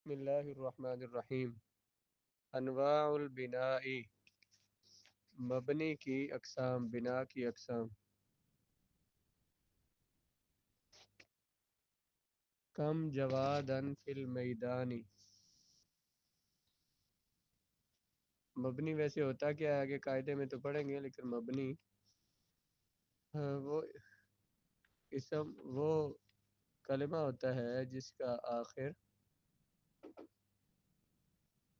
بسم اللہ الرحمن الرحیم۔ انواع البناء، مبنی کی اقسام، بنا کی اقسام۔ کم جوادن فی المیدان، مبنی ویسے ہوتا کیا ہے آگے قاعدے میں تو پڑھیں گے، لیکن مبنی وہ اسم وہ کلمہ ہوتا ہے جس کا آخر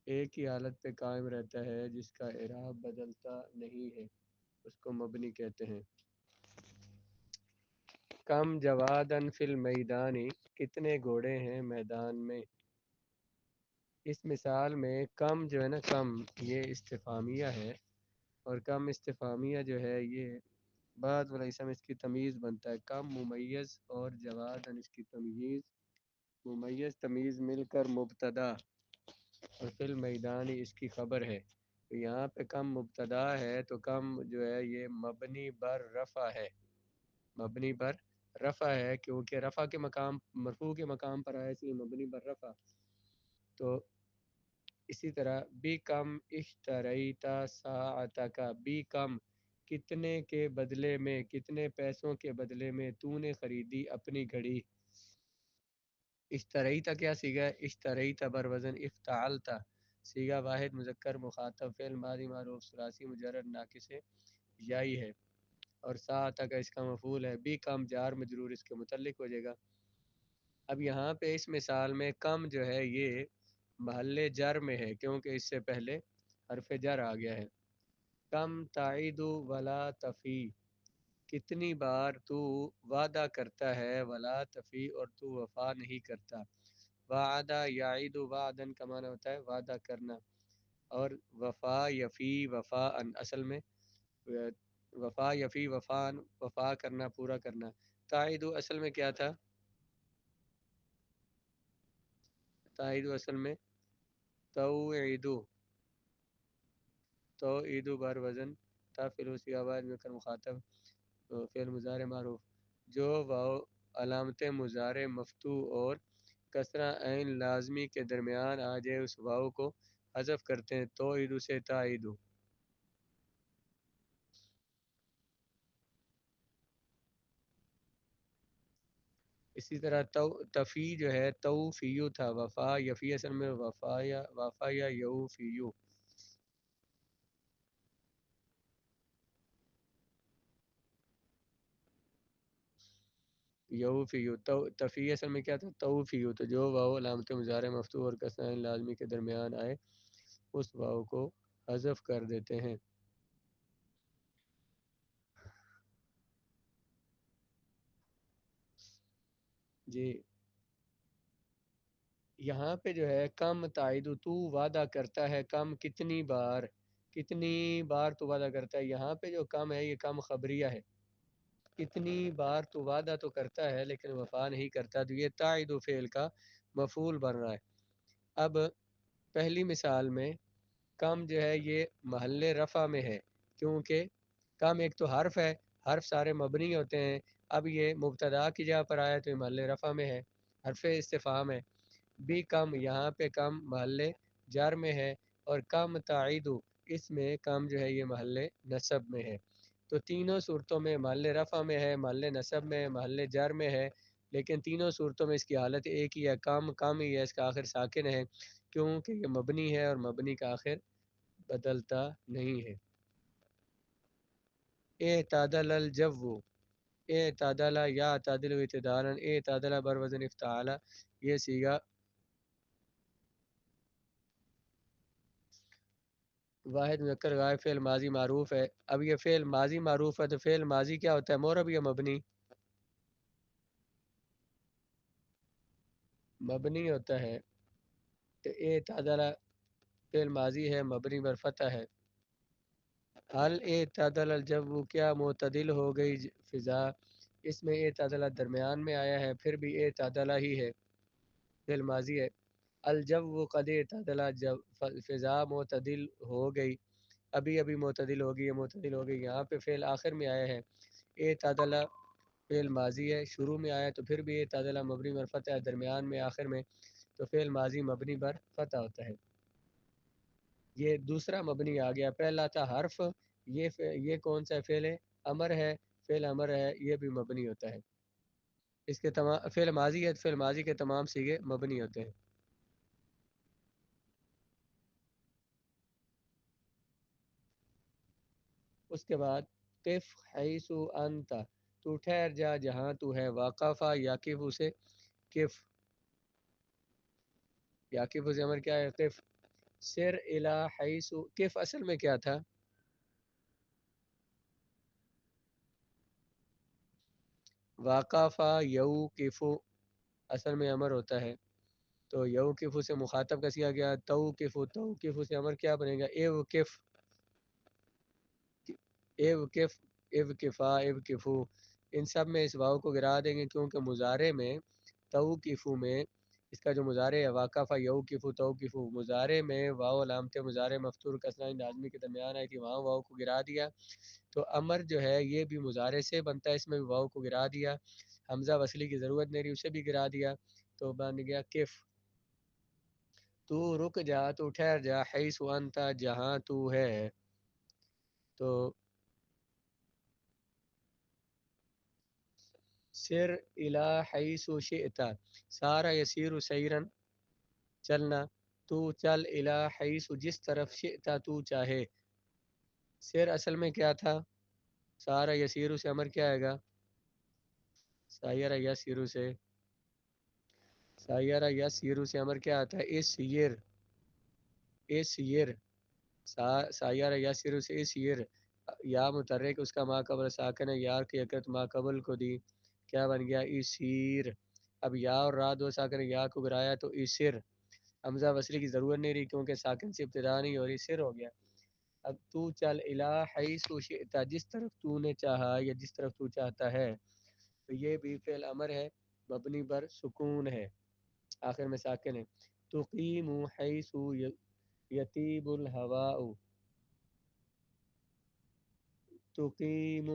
ایک ہی حالت پہ قائم رہتا ہے، جس کا اعراب بدلتا نہیں ہے، اس کو مبنی کہتے ہیں۔ کم جوادن فی المیدان، کتنے گھوڑے ہیں میدان میں۔ اس مثال میں کم جو ہے نا، کم یہ استفہامیہ ہے، اور کم استفہامیہ جو ہے یہ بعد والا اسم اس کی تمیز بنتا ہے۔ کم ممیز اور جوادن اس کی تمیز، ممیز تمیز مل کر مبتدا اور فی المیدان اس کی خبر ہے۔ تو یہاں پہ کم مبتدا ہے تو کم جو ہے یہ مبنی بر رفع ہے، مبنی پر رفع ہے، کیونکہ رفع کے مقام، مرفوع کے مقام پر آیا، اس لیے مبنی پر رفع۔ تو اسی طرح بھی کم اشتریتا ساعتک، بھی کم کتنے کے بدلے میں، کتنے پیسوں کے بدلے میں تو نے خریدی اپنی گھڑی۔ اشتریتا کیا صیغہ ہے؟ اشتریتا بر وزن افتعلتا، صیغہ واحد مذکر مخاطب، فعل ماضی معروف ثلاثی مجرد ناقص یائی ہے، اور ساعتہ کا اس کا مفعول ہے۔ بھی کم جار مجرور اس کے متعلق ہو جائے گا۔ اب یہاں پہ اس مثال میں کم جو ہے یہ محل جر میں ہے، کیونکہ اس سے پہلے حرف جر آ گیا ہے۔ کم تعید ولا تفی، کتنی بار تو وعدہ کرتا ہے، ولا تفی اور تو وفا نہیں کرتا۔ وعدہ یعید وعدن کا معنی ہوتا ہے وعدہ کرنا، اور وفا یفی وفا ان، اصل میں وفا یفی وفان، وفا کرنا، پورا کرنا۔ تعید اصل میں کیا تھا؟ تعید اصل میں توعیدو، توعیدو بر وزن تا فلوسی آواز میں کر مخاطب، فعل مضارع معروف، جو واو علامت مضارع مفتوح اور کسرہ عین لازمی کے درمیان آ جائے اس واو کو حذف کرتے ہیں، توعیدو سے تعیدو۔ اسی طرح تفی جو ہے توفیو تھا، وفا یفی اصل میں وفا یا یوفیو۔ یوفیو تفی اصل میں کیا تھا؟ توفیو، تو جو واو علامت مضارع مفتوح اور کسرہ عین لازمی کے درمیان آئے اس واو کو حذف کر دیتے ہیں۔ جی یہاں پہ جو ہے کم تائید، تو وعدہ کرتا ہے، کم کتنی بار، کتنی بار تو وعدہ کرتا ہے۔ یہاں پہ جو کم ہے یہ کم خبریہ ہے، کتنی بار تو وعدہ تو کرتا ہے لیکن وفا نہیں کرتا، تو یہ تائید و فعل کا مفعول بن رہا ہے۔ اب پہلی مثال میں کم جو ہے یہ محل رفع میں ہے، کیونکہ کم ایک تو حرف ہے، حرف سارے مبنی ہوتے ہیں۔ اب یہ مبتدا کی جگہ پر آیا تو یہ محل رفع میں ہے، حرف استفہام ہے۔ بھی کم یہاں پہ کم محل جر میں ہے، اور کم تعیدو اس میں کم جو ہے یہ محل نصب میں ہے۔ تو تینوں صورتوں میں محل رفع میں ہے، محل نصب میں ہے، محل جر میں ہے، لیکن تینوں صورتوں میں اس کی حالت ایک ہی ہے، کم کم ہی ہے، اس کا آخر ساکن ہے، کیونکہ یہ مبنی ہے اور مبنی کا آخر بدلتا نہیں ہے۔ اعتدل الجو، اعتدل یا اعتدل اعتدالا، اعتدل بر وزن افتعال، یہ صیغہ واحد مذکر غائب فعل ماضی معروف ہے۔ اب یہ فعل ماضی معروف ہے تو فعل ماضی کیا ہوتا ہے؟ معرب یا مبنی؟ مبنی ہوتا ہے، تو اعتدل فعل ماضی ہے، مبنی بر فتح ہے۔ حل اعتدل الجو، کیا معتدل ہو گئی فضا، اس میں اعتدل درمیان میں آیا ہے، پھر بھی اعتدل ہی ہے، فعل ماضی ہے۔ الجو قد اعتدل، جب فضا معتدل ہو گئی، ابھی ابھی معتدل ہوگی، یہ معتدل ہو گئی، یہاں پہ فعل آخر میں آیا ہے۔ اعتدل فعل ماضی ہے، شروع میں آیا تو پھر بھی اعتدل مبنی مرفت ہے، درمیان میں آخر میں تو فعل ماضی مبنی پر فتح ہوتا ہے. یہ دوسرا مبنی آ گیا. پہلا تھا حرف، یہ کون سا فعل ہے؟ امر ہے. فعل امر ہے، یہ بھی مبنی ہوتا ہے. اس کے تمام فعل ماضی ہے، فعل ماضی کے تمام صیغے مبنی ہوتے ہیں. اس کے بعد قف حیث انت، تو ٹھہر جا جہاں تو ہے. واقفہ یاقف سے کف، یاقف سے امر کیا ہے؟ قف. سر الی حیث، کف اصل میں کیا تھا؟ واقفہ یوقف اصل میں امر ہوتا ہے. تو یوقف سے مخاطب کا سیا گیا توقف، توقف سے امر کیا بنے گا؟ اوقف، اوقف، اوقفا، اوقفو. ان سب میں اس واو کو گرا دیں گے کیونکہ مضارع میں توقفو میں اس کا جو مضارع ہے واقفہ یوقفو توقفو، مضارع میں واو علامت مضارع مفتوح کسرہ لازمی کے درمیان آئی تھی، وہاں واو کو گرا دیا. تو امر جو ہے یہ بھی مضارع سے بنتا ہے، اس میں بھی واو کو گرا دیا. حمزہ وصلی کی ضرورت نہیں رہی، اسے بھی گرا دیا تو بن گیا کف. تو رک جا، تو ٹھہر جا، حیث انت جہاں تو ہے. تو سر الی حیث شئت، سارا یسیر سیرن چلنا. تو چل الی حیث جس طرف شئت تو چاہے. سر اصل میں کیا تھا؟ سارا یسیر سے امر کیا آئے گا؟ سایرہ یسیر سے، سایرہ یسیر سے امر کیا آتا ہے؟ اس یر، اس یر. سایرہ یسیر سے اس یر. یا متحرک اس کا ما قبل ساکن ہے، یار کی حرکت ما قبل کو دی، کیا بن گیا؟ اسیر. اب یا اور را دو ساکن ہے، یا کو گرایا تو اسر. حمزہ وصلی کی ضرورت نہیں رہی کیونکہ ساکن سے ابتدا نہیں ہو رہی، سر ہو گیا. اب تو چل الی حیث شئت، جس طرف تو نے چاہا یا جس طرف تو چاہتا ہے. تو یہ بھی فعل امر ہے، مبنی پر سکون ہے، آخر میں ساکن ہے. تقیم حیث یطیب الہواء، تقیم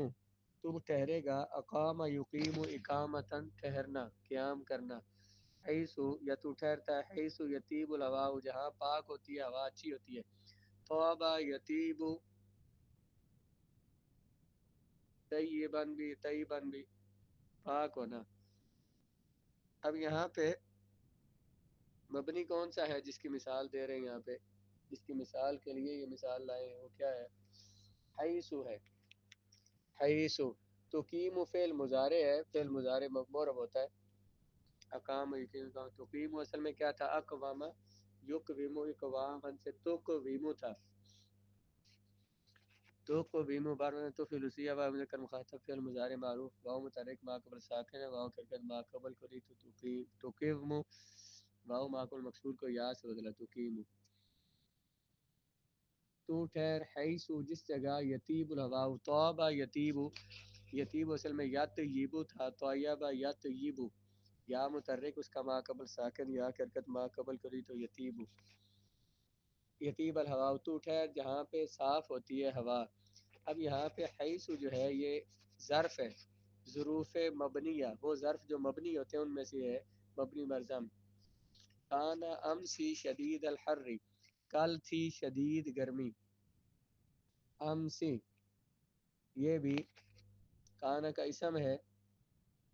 تو ٹھہرے گا. اقام یقیم اقامتن ٹھہرنا، قیام کرنا. حیث یا تو ٹھہرتا ہے، حیث یطیب الہواء جہاں پاک ہوتی ہے، ہوا اچھی ہوتی ہے. طابہ یطیب، طیباً بھی، طیباً بھی پاک ہونا. اب یہاں پہ مبنی کون سا ہے جس کی مثال دے رہے ہیں یہاں پہ؟ جس کی مثال کے لیے یہ مثال لائے ہیں وہ کیا ہے؟ حیث ہے. حیث تقیم فعل مضارع ہے، فعل مضارع معرب ہوتا ہے. اقام یقیم، تقیم اصل میں کیا تھا؟ اقوام یقویم، اقوام سے تقویم تھا. تو کو بیمو بار میں تو فلوسیہ و ذکر مخاطب فعل مضارع معروف واو متحرک ما قبل ساکن ہے، واو حرکت ما قبل کو دی. تو توقیم واو ما قبل مکسور کو یا سے بدلا توقیم. تو ٹھہر حیث جس جگہ یطیب الہواء، طابہ یطیب، یطیب اصل میں یطیب تھا، طیبہ یطیب. یا متحرک اس کا ما قبل ساکن، یا حرکت ما قبل کو دی تو یطیب. یطیب الہواء تو ٹھہر جہاں پہ صاف ہوتی ہے ہوا. اب یہاں پہ حیث جو ہے یہ ظرف ہے، ظروف مبنیہ، وہ ظرف جو مبنی ہوتے ہیں ان میں سے ہے مبنی مرزم. کان امسی شدید الحر، کل تھی شدید گرمی. امسی یہ بھی کانا کا اسم ہے،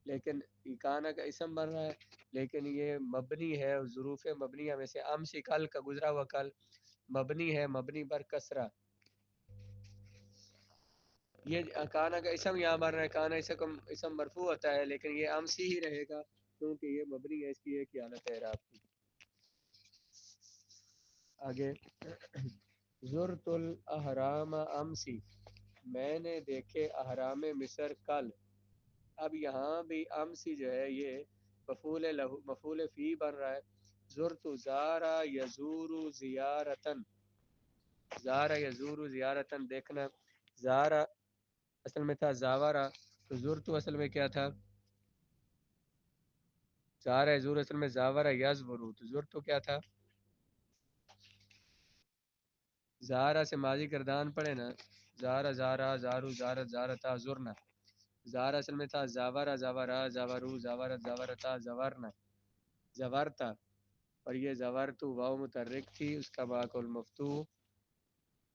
لیکن کانا کا اسم بن رہا ہے لیکن یہ مبنی ہے. ظروف مبنیہ میں سے امسی کل کا گزرا ہوا کل مبنی ہے، مبنی پر کسرہ. یہ کانا کا اسم یہاں بن رہا ہے، کانا اسم مرفوع ہوتا ہے لیکن یہ امسی ہی رہے گا کیونکہ یہ مبنی ہے، اس کی ایک حالت ہے اعراب کی. آگے زرت الاحرام امسی، میں نے دیکھے احرام مصر کل. اب یہاں بھی امسی جو ہے یہ مفعول فی بن رہا ہے. زرت زارا یزور زیارتن، زارا یزور زیارتن دیکھنا. زارا اصل میں تھا زاورا، تو زرتو اصل میں کیا تھا؟ زارا یزور اصل میں زاورا یزورو، تو زرتو کیا تھا؟ زارا سے ماضی گردان پڑے نا، زارا زارا زارو زارت زارتا زرنا. زارا اصل میں تھا زاورا زاورا زاورو زاورت زاورتا زورنا زورتا. اور یہ زور تو واو متحرک تھی، اس کا واقع المفتوح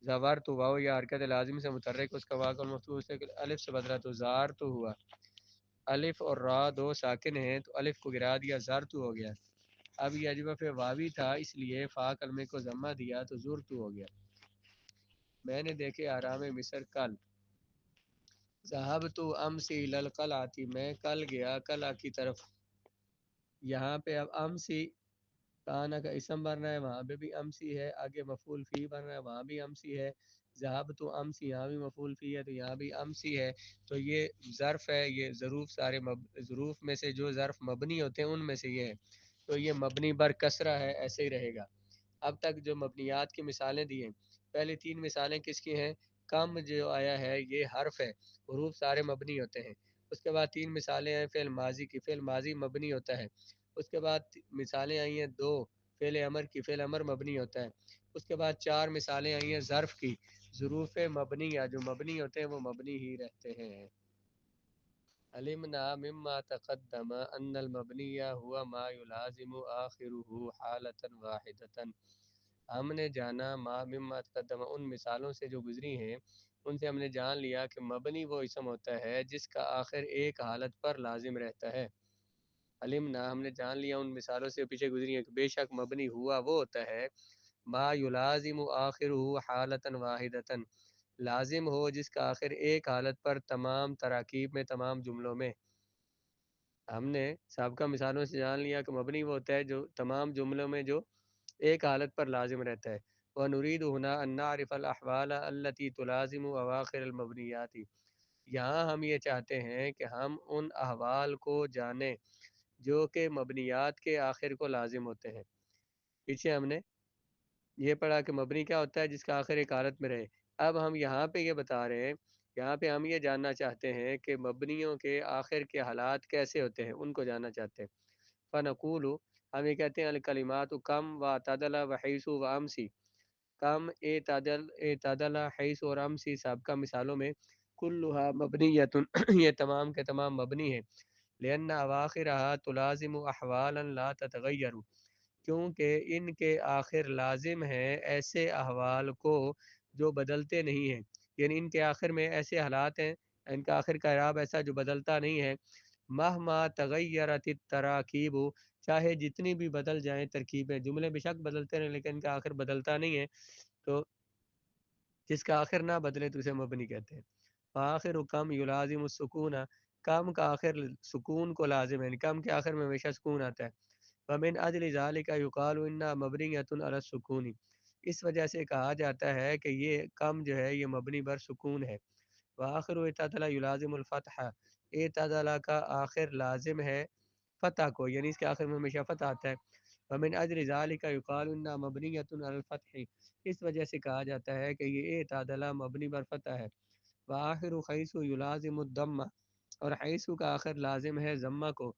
زور تو واو یا حرکت لازم سے متحرک، اس کا واقع المفتوح سے الف سے بدلا تو زار تو ہوا۔ الف اور را دو ساکن ہیں تو الف کو گرا دیا، زار تو ہو گیا۔ اب یہ اجوف واوی تھا اس لیے فا کلمے کو ضمہ دیا تو زور تو ہو گیا۔ میں نے دیکھے آرام مصر کل، ذهبت امسی الی القلعہ، میں کل گیا قلعہ کی طرف۔ یہاں پہ اب امسی کانا کا اسم بن رہا ہے، وہاں پہ بھی امسی ہے، آگے مفعول فی بن رہا ہے، وہاں بھی امسی ہے۔ ذهبت امسی یہاں بھی مفعول فی ہے تو یہاں بھی امسی ہے۔ تو یہ ظرف ہے، یہ ظروف سارے ظروف میں سے جو ظرف مبنی ہوتے ہیں ان میں سے یہ ہے، تو یہ مبنی بر کسرہ ہے، ایسے ہی رہے گا۔ اب تک جو مبنیات کی مثالیں دی ہیں، پہلی تین مثالیں کس کی ہیں؟ کم جو آیا ہے یہ حرف ہے، حروف سارے مبنی ہوتے ہیں۔ اس کے بعد تین مثالیں ہیں فعل ماضی کی، فعل ماضی مبنی ہوتا ہے۔ اس کے بعد مثالیں آئی ہیں دو فعل امر کی، فعل امر مبنی ہوتا ہے۔ اس کے بعد چار مثالیں آئی ہیں ظرف کی، ظروف مبنی یا جو مبنی ہوتے ہیں وہ مبنی ہی رہتے ہیں۔ علمنا مما تقدم ان المبنی هو ما يلازم آخره حالة واحدة، ہم نے جانا ما مما تقدم ان مثالوں سے جو گزری ہیں ان سے ہم نے جان لیا کہ مبنی وہ اسم ہوتا ہے جس کا آخر ایک حالت پر لازم رہتا ہے۔ علمنا ہم نے جان لیا ان مثالوں سے پیچھے گزری ہیں کہ بے شک مبنی ہوا وہ ہوتا ہے ما یلازم آخرہ حالتا واحدتا، لازم ہو جس کا آخر ایک حالت پر تمام تراکیب میں، تمام جملوں میں۔ ہم نے سابقہ مثالوں سے جان لیا کہ مبنی وہ ہوتا ہے جو تمام جملوں میں جو ایک حالت پر لازم رہتا ہے۔ وَنُرِيدُ هُنَا أَن نَعْرِفَ الْأَحْوَالَ الَّتِي تُلَازِمُ أَوَاخِرَ الْمَبْنِيَّاتِ، یہاں ہم یہ چاہتے ہیں کہ ہم ان احوال کو جانیں جو کہ مبنیات کے آخر کو لازم ہوتے ہیں۔ پیچھے ہم نے یہ پڑھا کہ مبنی کیا ہوتا ہے جس کا آخر ایک حالت میں رہے۔ اب ہم یہاں پہ یہ بتا رہے ہیں، یہاں پہ ہم یہ جاننا چاہتے ہیں کہ مبنیوں کے آخر کے حالات کیسے ہوتے ہیں، ان کو جاننا چاہتے ہیں۔ فنقول ہم یہ کہتے ہیں الکلمات کم و تعدل و حیث و امسی، کم اعتدل حیث اور امسی سابقہ مثالوں میں کلھا مبنیۃ یہ تمام کے تمام مبنی ہیں، لأن اواخرها تلازم احوالا لا تتغیر، کیونکہ ان کے آخر لازم ہیں ایسے احوال کو جو بدلتے نہیں ہیں، یعنی ان کے آخر میں ایسے حالات ہیں، ان کا آخر کا اعراب ایسا جو بدلتا نہیں ہے۔ مہما تغیرت التراکیب، چاہے جتنی بھی بدل جائیں ترکیبیں، جملے بے شک بدلتے رہیں لیکن ان کا آخر بدلتا نہیں ہے، تو جس کا آخر نہ بدلے تو اسے مبنی کہتے ہیں۔ فآخر کم یلازم السکون، کم کا آخر سکون کو لازم ہے، یعنی کم کے آخر میں ہمیشہ سکون آتا ہے۔ ومن اجل ذلك يقال انها مبنیۃ علی السکون، اس وجہ سے کہا جاتا ہے کہ یہ کم جو ہے یہ مبنی بر سکون ہے۔ وآخر اعتدل یلازم الفتح، اعتدل کا آخر لازم ہے فتح کو، یعنی اس کے آخر میں ہمیشہ فتح آتا ہے۔ ومن اجل ذلك يقال انها مبنیۃ علی الفتح، اس وجہ سے کہا جاتا ہے کہ یہ اعتدل مبنی بر فتح ہے۔ وآخر حیث یلازم الضم، اور حیث کا آخر لازم ہے ضمہ کو۔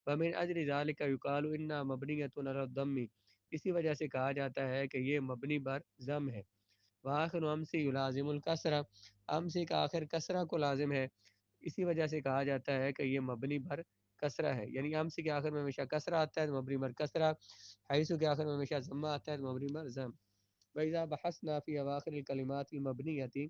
ومن اجل ذلك يقال انها مبنیۃ علی الضم، اسی وجہ سے کہا جاتا ہے کہ یہ مبنی بر ضم ہے۔ وآخر امسی یلازم الکسرہ، امسی کا آخر کسرہ کو لازم ہے، اسی وجہ سے کہا جاتا ہے کہ یہ مبنی بر کسرہ ہے، یعنی امسی کے آخر میں ہمیشہ کسرہ آتا ہے تو مبنی بر کسرہ، حیث کے آخر میں ہمیشہ ضمہ آتا ہے تو مبنی بر ضم۔ وَإِذَا بَحَثْنَا فِي أَوَاخِرِ الْكَلِمَاتِ الْمَبْنِيَّةِ،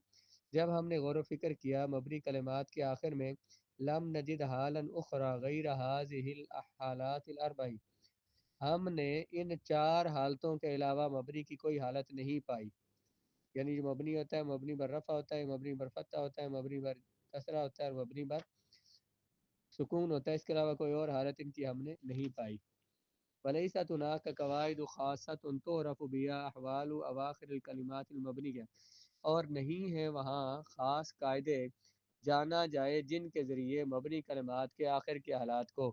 جب ہم نے غور و فکر کیا مبنی کلمات کے آخر میں، لم نجد حالا اخرى غیر هذه الحالات الاربع، ہم نے ان چار حالتوں کے علاوہ مبنی کی کوئی حالت نہیں پائی، یعنی جو مبنی ہوتا ہے مبنی بر رفع ہوتا ہے، مبنی بر فتح ہوتا ہے، مبنی بر کسرہ ہوتا ہے اور مبنی بر سکون ہوتا ہے، اس کے علاوہ کوئی اور حالت ان کی ہم نے نہیں پائی۔ وَلَيْسَتْ هُنَاكَ قَوَاعِدُ خَاصَّةٌ تُعْرَفُ بِهَا أَحْوَالُ أَوَاخِرِ الْكَلِمَاتِ الْمَبْنِيَّةِ، اور نہیں ہے وہاں خاص قاعدے جانا جائے جن کے ذریعے مبنی کلمات کے آخر کے حالات کو،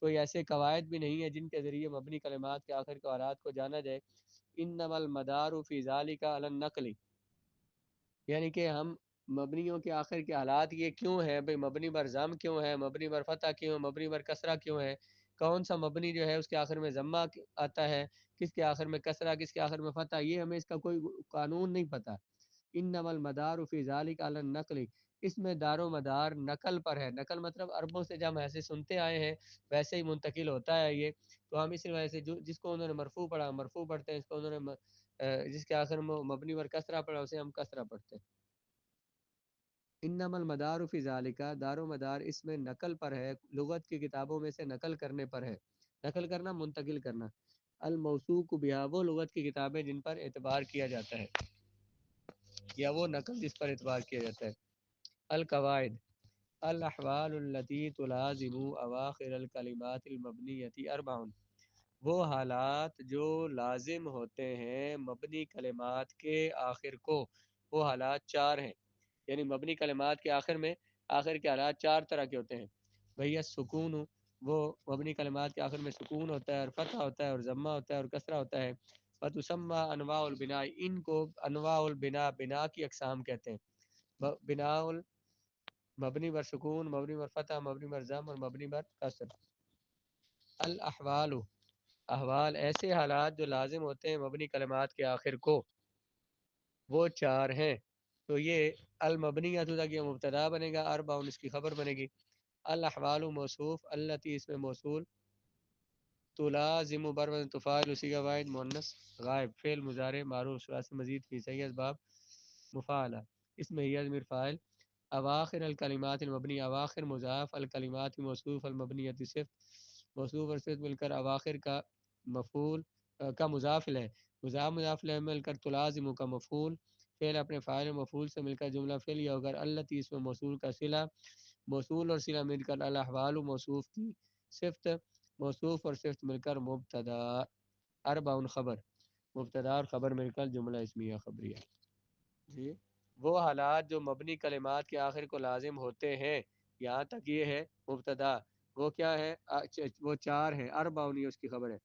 کوئی ایسے قواعد بھی نہیں ہیں جن کے ذریعے مبنی کلمات کے آخر کے حالات کو جانا جائے۔ انما المدار فی ذلک علی النقل، یعنی کہ ہم مبنیوں کے آخر کے حالات یہ کیوں ہے بھئی، مبنی بر ضم کیوں ہے، مبنی بر فتح کیوں ہے، مبنی بر کسرہ کیوں ہے، کون سا مبنی جو ہے اس کے آخر میں ضمہ آتا ہے، کس کے آخر میں کسرہ، کس کے آخر میں فتح، یہ ہمیں اس کا کوئی قانون نہیں پتہ۔ انما المدار فی ذالک علی النقل، اس میں دار و مدار نقل پر ہے. نقل مطلب عربوں سے جب ایسے سنتے آئے ہیں ویسے ہی منتقل ہوتا ہے یہ. تو ہم اس وجہ سے جس کو انہوں نے مرفوع پڑھا مرفوع پڑھتے ہیں، اس کو انہوں نے جس کے آخر میں مبنی پر کسرہ پڑھا اسے ہم کسرہ پڑھتے ہیں. انما المدار فی ذالک، دار و مدار اس میں نقل پر ہے، لغت کی کتابوں میں سے نقل کرنے پر ہے. نقل کرنا منتقل کرنا. الموثوق بها، وہ لغت کی کتابیں جن پر اعتبار کیا جاتا ہے یا وہ نقل جس پر اعتبار کیا جاتا ہے. القواعد، الاحوال التي تلازم اواخر الکلمات المبنیۃ اربع، وہ حالات جو لازم ہوتے ہیں مبنی کلمات کے آخر کو، وہ حالات چار ہیں. یعنی مبنی کلمات کے آخر میں آخر کے حالات چار طرح کے ہوتے ہیں. بھیا سکون، وہ مبنی کلمات کے آخر میں سکون ہوتا ہے اور فتح ہوتا ہے اور ضمہ ہوتا ہے اور کسرہ ہوتا ہے. فتسمى انواع البناء، ان کو انواع البناء بنا کی اقسام کہتے ہیں. بناء مبنی بر سکون، مبنی بر فتح، مبنی بر ضم اور مبنی بر کسر. الاحوال، احوال ایسے حالات جو لازم ہوتے ہیں مبنی کلمات کے آخر کو، وہ چار ہیں. تو یہ المبنیۃ تک یہ مبتدا بنے گا، اربع اس کی خبر بنے گی. الاحوال موصوف، التی اس میں موصول، تلازم بر تفاعل اسی کا واحد مؤنث غائب، فعل مضارع معروف ثلاثی مزید فی صحیح اسباب مفاعلہ، اس میں یہ ضمیر فاعل. اواخر الکلمات المبنی، اواخر مضاف، الکلمات موصوف، المبنیۃ صفت، موصوف اور صفت مل کر اواخر کا مفعول کا مضاف ہے. مضاف له مل کر تلازم کا مفعول، فعل اپنے فاعل و مفعول سے مل کر جملہ فعلیہ ہوگر. التی اس میں موصول کا صلہ، موصول اور صلہ مل کر الاحوال موصوف کی صفت، موصوف اور صفت مل کر مبتدا. اربع خبر، مبتدا اور خبر مل کر جملہ اسمیہ خبریہ. جی، وہ حالات جو مبنی کلمات کے آخر کو لازم ہوتے ہیں، یہاں تک یہ ہے مبتدا. وہ کیا ہے؟ وہ چار ہیں. اربع اس کی خبر ہے.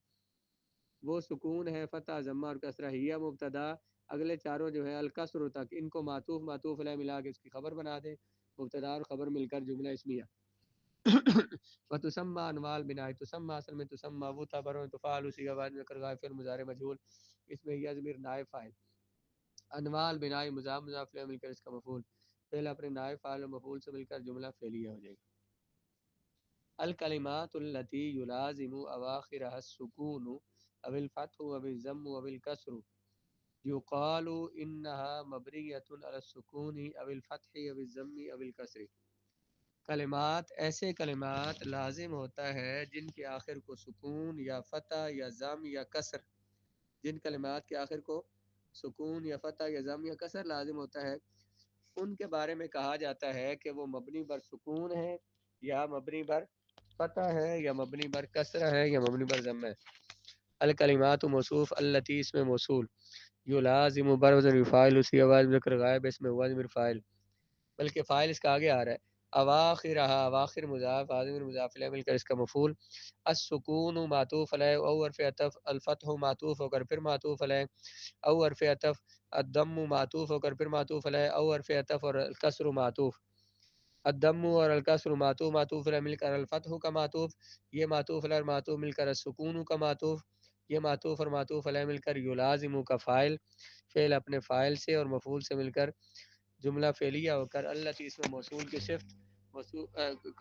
وہ سکون ہے، فتح، ضمہ اور کسرہ. ہی مبتدا، اگلے چاروں جو ہے الکسر تک، ان کو معطوف معطوف علیہ ملا کے اس کی خبر بنا دیں. مبتدا اور خبر مل کر جملہ اسمیہ. وتسمى انواع البناء، تسمى اصل میں تسمى وہ تبر و تفعل اسی کا بعد میں کر غائب فعل مضارع مجهول، اس میں یہ ضمیر نائب فاعل. انواع البناء مضاف مضاف الیہ مل کر اس کا مفعول، فعل اپنے نائب فاعل و مفعول سے مل کر جملہ فعلیہ ہو جائے گی. الکلمات التي يلازم اواخرها السکون او الفتح او الضم او الکسر یقال انها مبنیۃ علی السکون او الفتح او الضم او الکسر. کلمات، ایسے کلمات لازم ہوتا ہے جن کے آخر کو سکون یا فتح یا ضم یا کسر، جن کلمات کے آخر کو سکون یا فتح یا ضم یا کسر لازم ہوتا ہے، ان کے بارے میں کہا جاتا ہے کہ وہ مبنی بر سکون ہے یا مبنی بر فتح ہے یا مبنی بر کسر ہے یا مبنی بر ضم ہے. الکلمات موصوف، التی اس میں موصول، یلازم بر وزن فاعل اسی آواز ذکر غائب، اس میں ہوا ضمیر فاعل، بلکہ فاعل اس کا آگے آ رہا ہے. اواخرها، اواخر مضاف، ضمیر مضاف الیہ مل کر اس کا مفعول. السکون معطوف علیہ او حرف عطف، الفتح معطوف ہو کر پھر معطوف علیہ او حرف عطف، الضم معطوف ہو کر پھر معطوف علیہ او حرف عطف اور الکسر معطوف. الضم اور الکسر معطوف معطوف علیہ مل کر الفتح کا معطوف، یہ معطوف علیہ اور معطوف مل کر السکون کا معطوف، یہ معطوف اور معطوف علیہ مل کر یلازم کا فاعل، فعل اپنے فاعل سے اور مفعول سے مل کر جملہ فعلیہ ہو کر التی اس میں موصول کی صفت،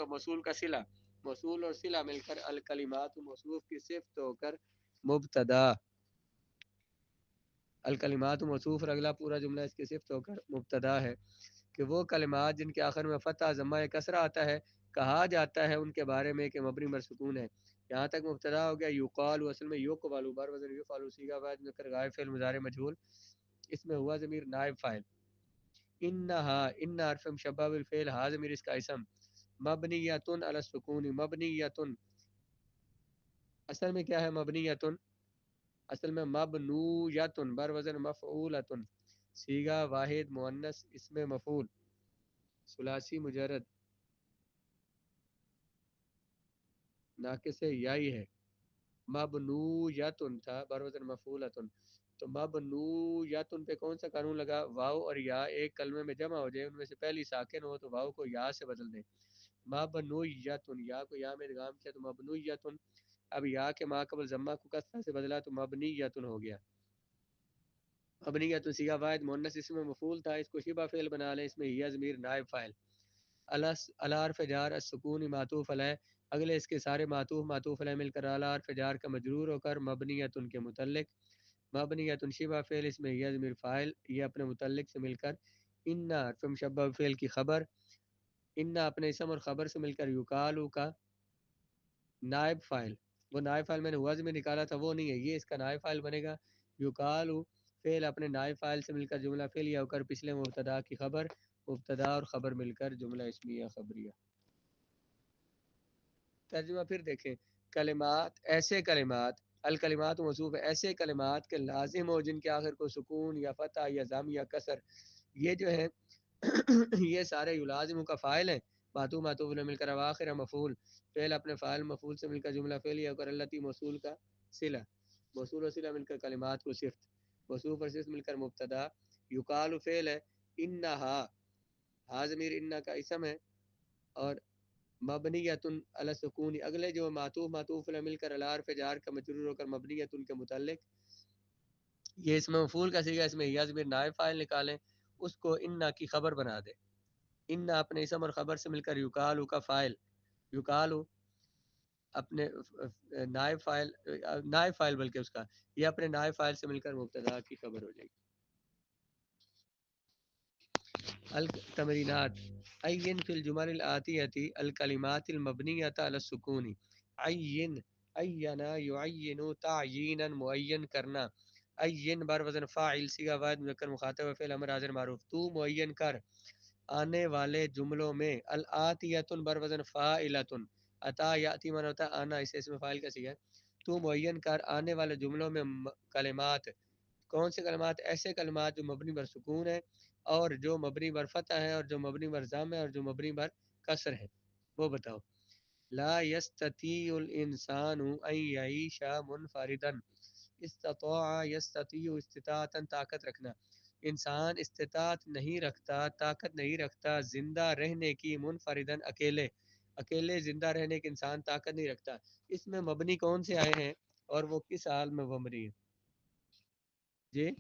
موصول کا صلہ، موصول اور صلہ مل کر الکلمات موصوف کی صفت ہو کر مبتدا. الکلمات موصوف اور اگلا پورا جملہ اس کی صفت ہو کر مبتدا ہے. کہ وہ کلمات جن کے آخر میں فتح، ضمہ یا کسرہ آتا ہے، کہا جاتا ہے ان کے بارے میں کہ مبنی بر سکون ہے. یہاں تک مبتدا ہو گیا. یقال اصل میں یقبل بر وزن یفعل صیغہ بعد میں کر غائب فعل مضارع مجهول، اس میں ہوا ضمیر نائب فاعل. انہا، ان حرف مشبہ بالفعل، ہا ضمیر اس کا اسم، مبنیۃ علی السکون، مبنیۃ اصل میں کیا ہے؟ مبنیۃ اصل میں مبنویۃ بر وزن مفعولۃ، صیغہ واحد مؤنث اس میں مفعول ثلاثی مجرد ناقص یائی ہے. مبنویۃ تھا بر وزن مفعولۃ، تو مبنویۃ پہ کون سا قانون لگا؟ واو اور یا ایک کلمے میں جمع ہو جائے، ان میں سے پہلی ساکن ہو تو واو کو یا سے بدل دیں. مبنویۃ، یا کو یا میں ادغام کیا تو مبنویۃ. اب یا کے ما قبل ضمہ کو کسرہ سے بدلا تو مبنیۃ ہو گیا. مبنیۃ صیغہ واحد مؤنث اسم مفعول تھا، اس کو شبہ فعل بنا لیں، اس میں ہی ضمیر نائب فاعل. الا حرف جار السکون معطوف علیہ، اگلے اس کے سارے معطوف علیہ مل کر الا حرف جار کا مجرور ہو کر مبنیۃ کے متعلق، مبنیۃ شبہ فعل اس میں ہی ضمیر فاعل، یہ اپنے متعلق سے مل کر ان حرف مشبہ فعل کی خبر، ان اپنے اسم اور خبر سے مل کر یقالو کا نائب فاعل، وہ نائب فاعل میں نے وزن میں نکالا تھا وہ نہیں ہے، یہ اس کا نائب فاعل بنے گا. یقالو فعل اپنے نائب فاعل سے مل کر جملہ فعلیہ ہو کر پچھلے مبتدا کی خبر، مبتدا اور خبر مل کر جملہ اسمیہ خبریہ. ترجمہ پھر دیکھیں. کلمات ایسے کلمات، الکلمات موصوف ہے ایسے کلمات کے لازم ہو جن کے آخر کو سکون یا فتح یا ضم یا کسر، یہ جو ہے یہ سارے یلازم کا فاعل ہیں. معطوف نے مل کر اواخر مفعول، فعل اپنے فاعل مفعول سے مل کر جملہ فعلیہ ہو کر التی موصول کا صلہ، موصول و صلہ مل کر کلمات کو صفت، موصوف اور صفت مل کر مبتدا. یقال فعل ہے، انہا ہا ضمیر انہا کا اسم ہے، اور مبنیۃن علی السکون اگلے جو معطوف علیہ مل کر الی حرف جار کا مجرور ہو کر مبنیۃن کے متعلق، یہ اس میں مفعول کا صیغہ، اس میں ہی ضمیر نائب فاعل نکالیں، اس کو انہا کی خبر بنا دے. انہا اپنے اسم اور خبر سے مل کر یقال کا فاعل، یقال اپنے نائب فاعل بلکہ اس کا، یہ اپنے نائب فاعل سے مل کر مبتدا کی خبر ہو جائے گی. التمرینات. عین فی الجمل الآتیہ الکلمات المبنیۃ علی السکون. عین، عینا یعین تعیینا معین کرنا. عین بر وزن فاعل صیغہ واحد مذکر مخاطب فعل امر حاضر معروف. تو معین کر آنے والے جملوں میں، الآتیۃ بر وزن فاعلۃ، اتا یاتی من ہوتا ہے آنا، اسے اسم فاعل کا صیغہ ہے. تو معین کر آنے والے جملوں میں کلمات، کون سے کلمات؟ ایسے کلمات جو مبنی بر سکون ہے، اور جو مبنی بر فتح ہے، اور جو مبنی بر ضم ہے، اور جو مبنی بر کسر ہے، وہ بتاؤ. لا یستطیع الانسان ان یعیش منفردا. استطاع یستطیع استطاعتا طاقت رکھنا، انسان استطاعت نہیں رکھتا، طاقت نہیں رکھتا زندہ رہنے کی، منفردن اکیلے، اکیلے زندہ رہنے کی انسان طاقت نہیں رکھتا. اس میں مبنی کون سے آئے ہیں اور وہ کس حال میں مبنی ہے؟ جی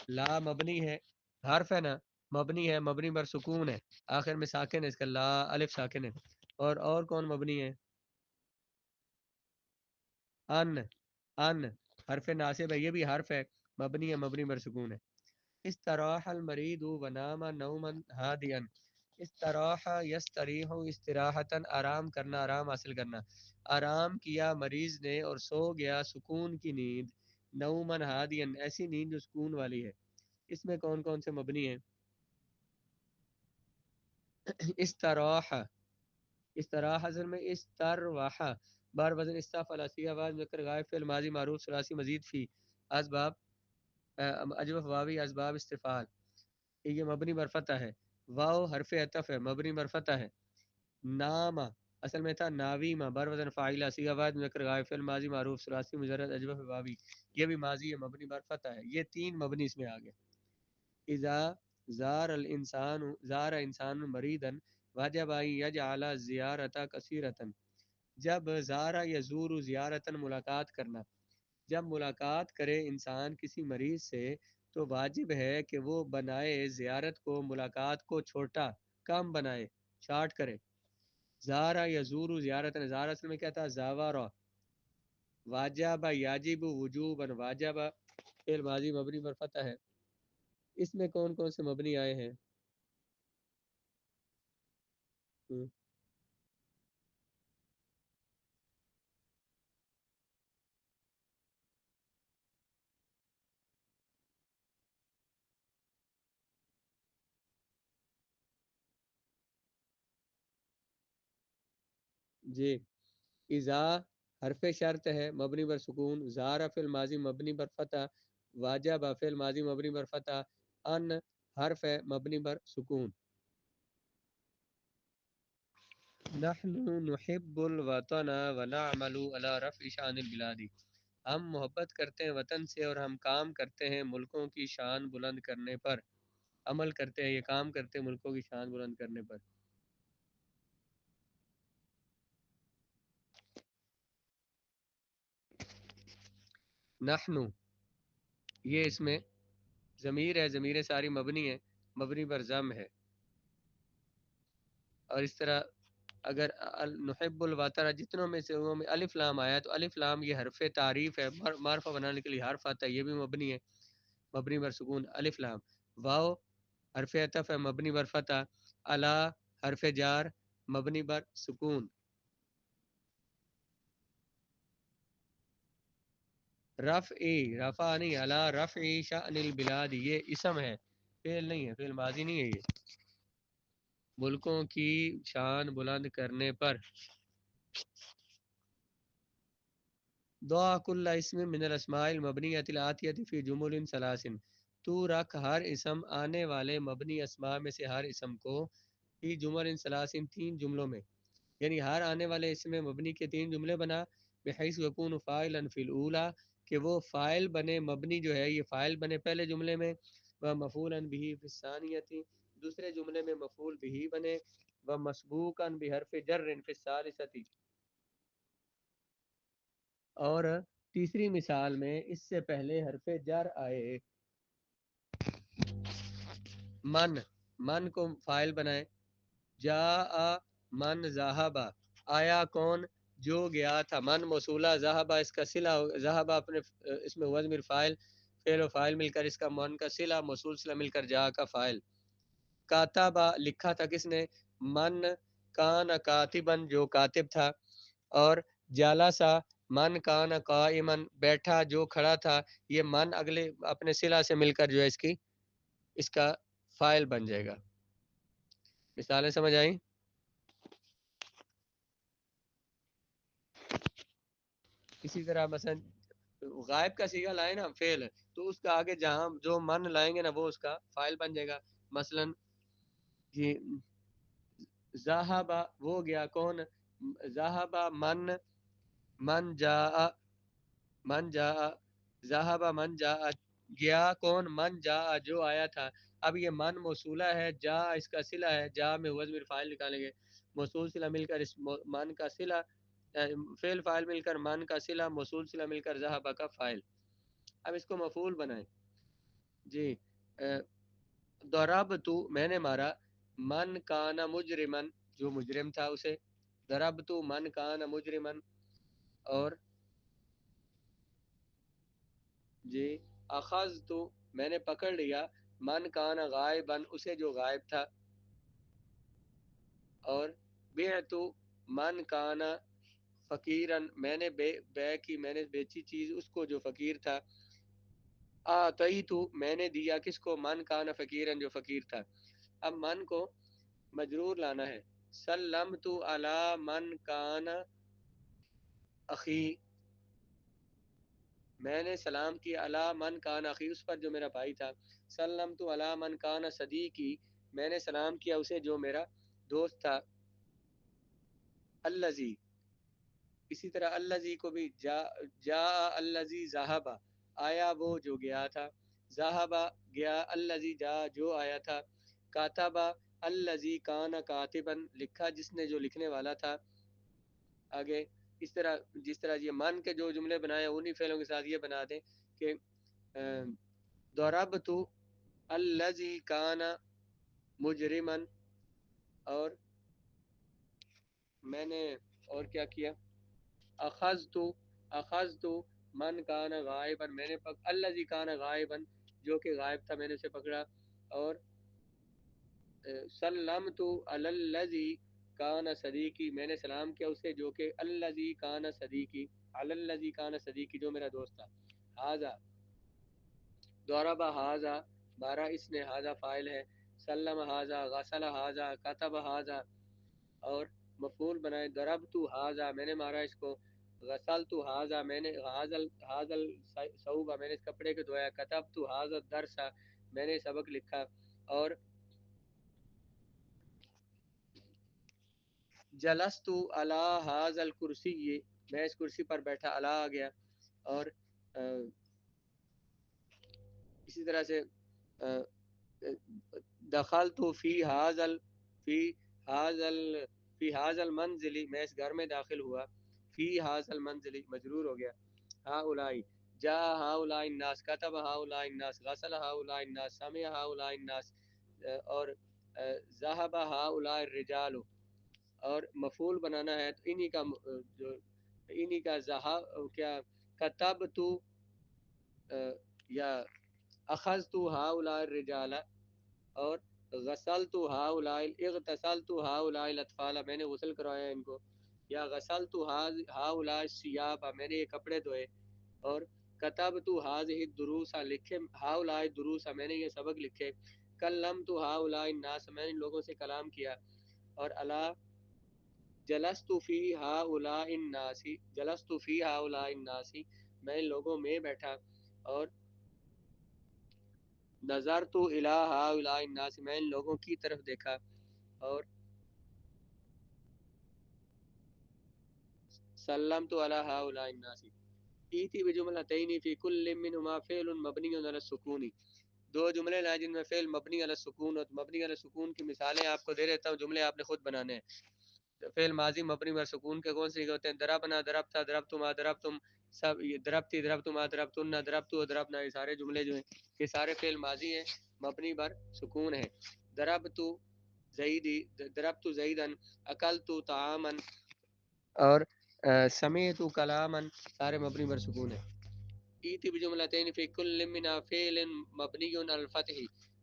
لا مبنی ہے، حرف ہے نا، مبنی ہے، مبنی بر سکون ہے، آخر میں ساکن ہے اس کا، لا الف ساکن ہے. اور کون مبنی ہے؟ ان، ان حرف ناصب ہے، یہ بھی حرف ہے، مبنی ہے، مبنی بر سکون ہے. استراح المرید ونام نوما ہادیا. استراح یستریح استراحتا آرام کرنا، آرام حاصل کرنا، آرام کیا مریض نے اور سو گیا سکون کی نیند. نوما ہادیا ایسی نیند جو سکون والی ہے. اس میں کون کون سے مبنی ہیں؟ استراح، استراح اصل میں استرواح، بار وزن استفعل صیغہ واحد مذکر غائب فعل ماضی معروف ثلاثی مزید فی اسباب اجوف واوی اسباب استفعال. یہ مبنی بر فتح ہے، واو حرف عطف ہے، مبنی بر فتح ہے. ناما اصل میں تھا ناویما، بر وزن فاعلہ صیغہ واحد مذکر غائب فعل ماضی معروف ثلاثی مجرد اجوف واوی، یہ بھی ماضی ہے، مبنی بر فتح ہے. یہ تین مبنی اس میں آ گئے. اذا زار الانسان، زار انسان مریدا واجب ان یجعل زیارت کثیرتا. جب زارا یزور زیارتن ملاقات کرنا، جب ملاقات کرے انسان کسی مریض سے تو واجب ہے کہ وہ بنائے زیارت کو، ملاقات کو چھوٹا، کم بنائے، شارٹ کرے. زارا یزور زیارتن، زارا اصل میں کیا تھا؟ زاورا. واجب یاجب وجوبا، واجب فعل ماضی مبنی پر فتح ہے. اس میں کون کون سے مبنی آئے ہیں؟ جی اذا حرف شرط ہے، مبنی بر سکون. زارا فعل ماضی مبنی بر فتح، واجب فعل ماضی مبنی بر فتح، ان حرف ہے مبنی بر سکون. نحن نحب الوطن ونعمل على رفع شان البلاد. ہم محبت کرتے ہیں وطن سے اور ہم کام کرتے ہیں ملکوں کی شان بلند کرنے پر، عمل کرتے ہیں، یہ کام کرتے ہیں ملکوں کی شان بلند کرنے پر. نحن یہ اس میں ضمیر ہے، ضمیر ساری مبنی ہے، مبنی پر ضم ہے. اور اس طرح اگر نحب الوطن جتنوں میں سے میں الف لام آیا تو الف لام یہ حرف تعریف ہے، معرفہ بنانے کے لیے حرف آتا ہے، یہ بھی مبنی ہے، مبنی بر سکون الف لام. واو حرف عطف ہے، مبنی بر فتح. الا حرف جار مبنی بر سکون. رفع نہیں، الا رفع شأن البلاد یہ اسم ہے، فعل نہیں ہے، فعل ماضی نہیں ہے. یہ ملکوں کی شان بلند کرنے پر. دعا کل اسم من الاسماء المبنیۃ الآتیۃ فی جمل ثلاث. تو رکھ ہر اسم آنے والے مبنی اسماء میں سے ہر اسم کو فی جمل ثلاث تین جملوں میں، یعنی ہر آنے والے اسم مبنی کے تین جملے بنا، بحیث یکون فاعلا فی الاولی کہ وہ فاعل بنے، مبنی جو ہے یہ فاعل بنے پہلے جملے میں، و مفعولا بہ فی الثانیۃ دوسرے جملے میں مفعول بہ بنے، و مسبوقا بحرف جر فی الثالثۃ. اور تیسری مثال میں اس سے پہلے حرف جر آئے. من کو فاعل بنائے، جاء من ذهب آیا کون جو گیا تھا. من موصولہ، ذهب اس کا صلہ، ذهب اپنے اس میں وزن فاعل، فعل و فاعل مل کر اس کا من کا صلہ، موصول صلہ مل کر جاء کا فاعل. کاتبہ لکھا تھا کس نے، من کان کاتبن جو کاتب تھا. اور جالسا من کان قائما بیٹھا جو کھڑا تھا. یہ من اگلے اپنے صلہ سے مل کر جو ہے اس کا فاعل بن جائے گا. مثالیں سمجھ آئیں؟ اسی طرح مثلا غائب کا صیغہ لائے نا فعل، تو اس کا آگے جہاں جو من لائیں گے نا وہ اس کا فاعل بن جائے گا. مثلا یہ ذہب وہ گیا کون، ذہب من جاء ذہب من جاء گیا کون، من جاء جو آیا تھا. اب یہ من موصولہ ہے، جا اس کا صلہ ہے، جا میں وزن فاعل نکالیں گے، موصول صلہ مل کر اس من کا صلہ، فعل فاعل مل کر من کا صلہ، موصول صلہ مل کر ذهب کا فاعل. اب اس کو مفعول بنائیں جی. ضربت میں نے مارا، من کان مجرمن جو مجرم تھا اسے، ضربت من کان مجرمن. اور جی اخذت میں نے پکڑ لیا، من کان غائبا اسے جو غائب تھا. اور بعت من کان فقیرن میں نے بے کی، میں نے بیچی چیز اس کو جو فقیر تھا. آتیت میں نے دیا کس کو، من کان فقیرن جو فقیر تھا. اب من کو مجرور لانا ہے. سلمت علی من کان اخی میں نے سلام کیا، علی من کان اخی اس پر جو میرا بھائی تھا. سلمت علی من کان صدیقی میں نے سلام کیا اسے جو میرا دوست تھا. الذی اسی طرح الذی کو بھی جا الذی ذهب آیا وہ جو گیا تھا، ذهب گیا، الذی جا جو آیا تھا. کاتبہ الذی کان کاتبا لکھا جس نے جو لکھنے والا تھا. آگے اس طرح جس طرح یہ من کے جو جملے بنائے انہی فعلوں کے ساتھ یہ بنا دیں کہ ضربت الذی کان مجرما. اور میں نے اور کیا کیا، اخذت من کان غائبا میں نے الذی کان غائبا جو کہ غائب تھا میں نے اسے پکڑا. اور سلمت علی الذی کان صدیقی میں نے سلام کیا اسے جو کہ الذی کان صدیقی، علی الذی کان صدیقی جو میرا دوست تھا. ھذا ضرب ھذا مارا اس نے، ھذا فاعل ہے. سلم ھذا غسل ھذا کتب ھذا. اور مفعول بنائے، ضربت ھذا میں نے مارا اس کو، غسلت ھذا میں نے ھذا الثوب میں نے اس کپڑے کو دھویا، کتبت ھذا الدرس میں نے سبق لکھا. اور جلست علی ھذا الکرسی میں اس کرسی پر بیٹھا، علی آ گیا. اور اسی طرح سے دخلت فی ھذا فی ھذا فی ھذا المنزل میں اس گھر میں داخل ہوا. فی ھذا المنزل مجرور ہو گیا. ہؤلاء جا ہاؤلاء الناس، کتب ہاؤلاء الناس، غسل ہاؤلاء الناس، سمع ہاؤلاء الناس، اور ذهب ہاؤلاء الرجال، اور مفعول بنانا ہے تو انہی کا جو انہی کا کیا کتب تو یا اخذ تو ہاؤلاء الرجال، اور غسل تو ہاؤلاء اغتسل تو ہاؤلاء الاطفال، میں نے غسل کروایا ان کو، یا غسل تو ہاؤلاء الثياب، میں نے یہ کپڑے دھوئے، اور کتب تو هذه الدروس، لکھے ہاؤلاء الدروس، میں نے یہ سبق لکھے، کلم تو ہاؤلاء الناس، میں نے لوگوں سے کلام کیا، اور الا جلست فی ہاؤلاء الناس، جلست فی ہاؤلاء الناس، میں لوگوں میں بیٹھا، اور نظر تو الی ہاؤلاء الناس، میں لوگوں کی طرف دیکھا، اور سلمت علی ہاؤلاء الناس، ایتی بجملتین فی کل منہما فعل مبنی علی السکون، دو جملے ہیں جن میں فعل مبنی علی السکون، اور مبنی علی السکون کی مثالیں آپ کو دے دیتا ہوں، جملے آپ نے خود بنانے ہیں۔ فعل ماضی مبنی علی السکون کے کون سے ہوتے ہیں؟ ضربنا، ضربتا، ضربتما، ضربتم، سب یہ ضربتی، ضربتما، ضربتن، ضربتو، ضربنا، یہ سارے جملے جو ہیں یہ سارے فعل ماضی ہیں مبنی بر سکون ہیں۔ ضربتو زیدی، ضربتو زیدن، اکلتو طعاما، اور سمیعت کلاما، سارے مبنی بر سکون ہیں۔ ایتی بجملتین فی کل من فعل مبنی علی الفتح،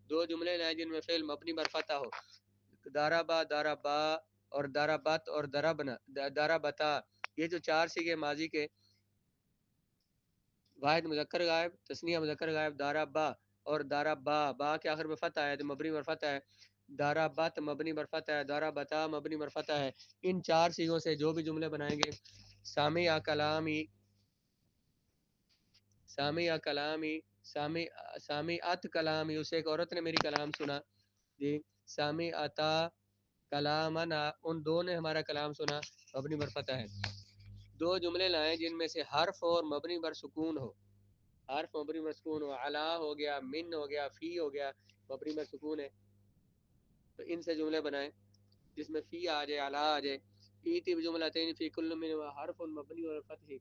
دو جملے ہیں جن میں فعل مبنی بر فتح ہو، داربا، داربا، اور داربت، اور دربنا، داربتا، یہ جو چار صیغے ماضی کے، واحد مذکر غائب، تثنیہ مذکر غائب، داربا اور داربا، با کے آخر میں فتح ہے تو مبنی بر فتح ہے، داربت مبنی بر فتح ہے، داربتا مبنی بر فتح ہے۔ ان چار صیغوں سے جو بھی جملے بنائیں گے، سامع کلامی، سامع کلامی، سامعت کلامی، اسے ایک عورت نے میری کلام سنا، جی، سامعتا کلامنا، ان دو نے ہمارا کلام سنا، مبنی بر فتح ہے۔ دو جملے لائیں جن میں سے حرف اور مبنی بر سکون ہو، حرف مبنی بر سکون ہو، علا ہو گیا، من ہو گیا، فی ہو گیا، مبنی بر سکون ہے، تو ان سے جملے بنائیں جس میں فی آ جائے، علا آ جائے۔ ایتی بجملتین فی کل منہما حرف مبنی بر فتح،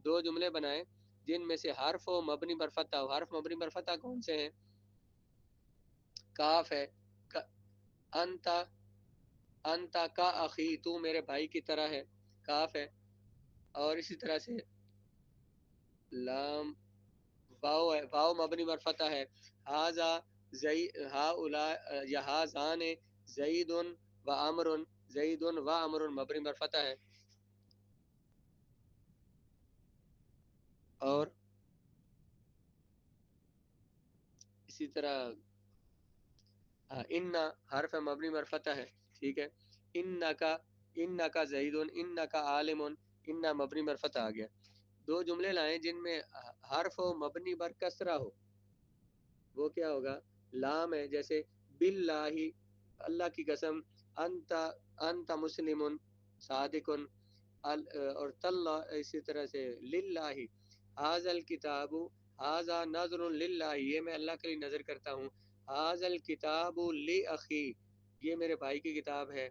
دو جملے بنائیں جن میں سے حرف و مبنی بر فتح ہو۔ حرف مبنی بر فتح کون سے ہیں؟ کاف ہے، انتا، انتا کا اخی، تو میرے بھائی کی طرح ہے، کاف ہے، اور اسی طرح سے لام، واو ہے، واو مبنی بر فتح ہے، ہاذا زئی، ہاؤلا یا ہاذان زید و عمر، زید و عمر مبنی بر فتح ہے، اور اسی طرح ان حرف مبنی بر فتح ہے، ٹھیک ہے، ان کا زید، ان کا عالم، ان مبنی بر فتح آ گیا۔ دو جملے لائیں جن میں حرف و مبنی بر کسرہ ہو، وہ کیا ہوگا؟ لام ہے، جیسے باللہ، اللہ کی قسم، انت، انت مسلم صادق، اور تاللہ، اسی طرح سے للہ، ھذا الکتاب، ھذا نظر للہ، یہ میں اللہ کے لیے نظر کرتا ہوں، ھذا الکتاب لاخی، یہ میرے بھائی کی کتاب ہے،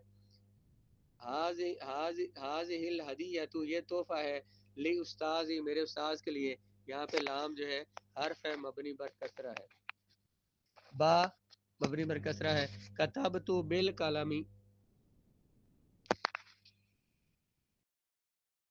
ھذہ الہدیۃ، یہ تحفہ ہے، لی استاذی، میرے استاذ کے لیے، یہاں پہ لام جو ہے حرف ہے مبنی بر کسرہ ہے، با مبنی بر کسرہ ہے، کتبت بالقلم،